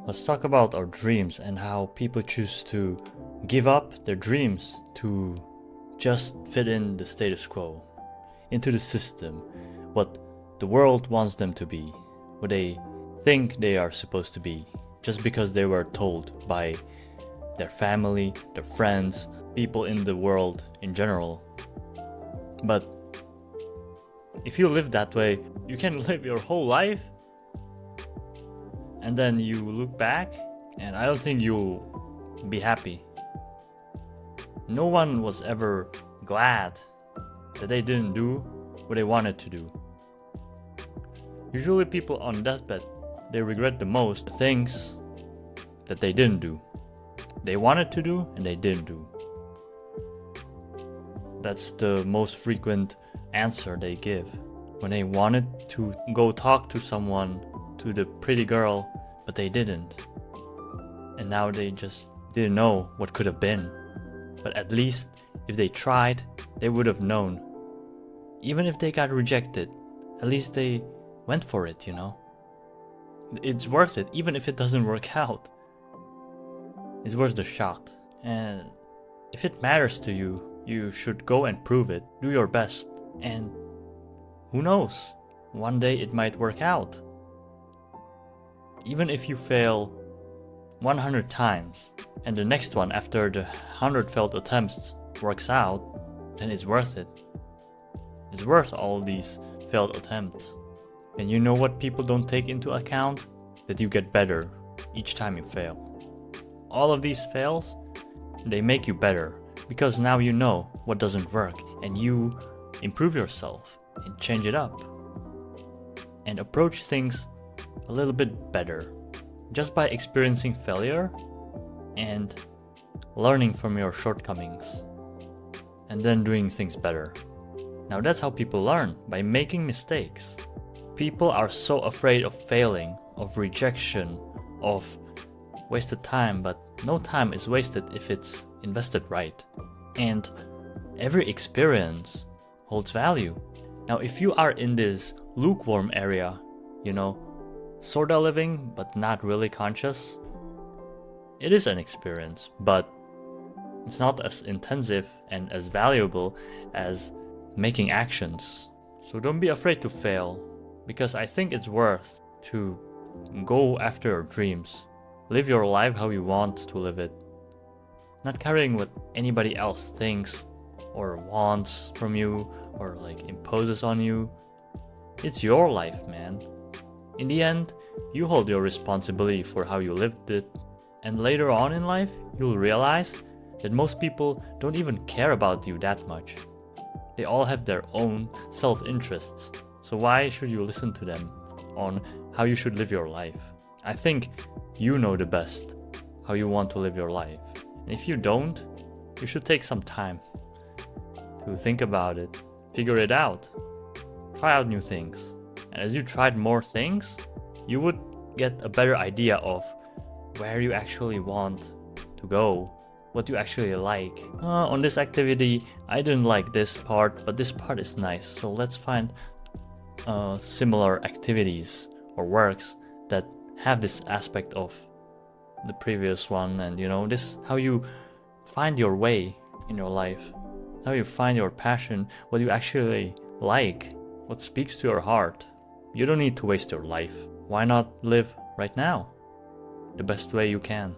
Let's talk about our dreams and how people choose to give up their dreams to just fit in the status quo, into the system, what the world wants them to be, what they think they are supposed to be, just because they were told by their family, their friends, people in the world in general. But if you live that way, you can live your whole life and then you look back and I don't think you'll be happy. No one was ever glad that they didn't do what they wanted to do. Usually people on deathbed, they regret the most things that they didn't do. They wanted to do and they didn't do. That's the most frequent answer they give. When they wanted to go talk to someone, to the pretty girl, but they didn't. And now they just didn't know what could have been. But at least if they tried, they would have known. Even if they got rejected, at least they went for it, you know? It's worth it, even if it doesn't work out. It's worth the shot. And if it matters to you, you should go and prove it. Do your best. And who knows? One day it might work out. Even if you fail 100 times and the next one after the 100 failed attempts works out, then it's worth it. It's worth all these failed attempts. And you know what people don't take into account? That you get better each time you fail. All of these fails, they make you better because now you know what doesn't work and you improve yourself and change it up and approach things a little bit better just by experiencing failure and learning from your shortcomings and then doing things better. Now that's how people learn, by making mistakes. People are so afraid of failing, of rejection, of wasted time, but no time is wasted if it's invested right. And every experience holds value. Now if you are in this lukewarm area, you know, sorta living but not really conscious, it is an experience, but it's not as intensive and as valuable as making actions. So don't be afraid to fail, because I think it's worth to go after your dreams. Live your life how you want to live it. Not caring what anybody else thinks or wants from you or like imposes on you. It's your life, man. In the end, you hold your responsibility for how you lived it. And later on in life, you'll realize that most people don't even care about you that much. They all have their own self-interests. So why should you listen to them on how you should live your life? I think you know the best how you want to live your life. And if you don't, you should take some time to think about it, figure it out, try out new things. And as you tried more things, you would get a better idea of where you actually want to go, what you actually like. On this activity, I didn't like this part, but this part is nice. So let's find similar activities or works that have this aspect of the previous one. And you know, this how you find your way in your life, how you find your passion, what you actually like, what speaks to your heart. You don't need to waste your life. Why not live right now the best way you can?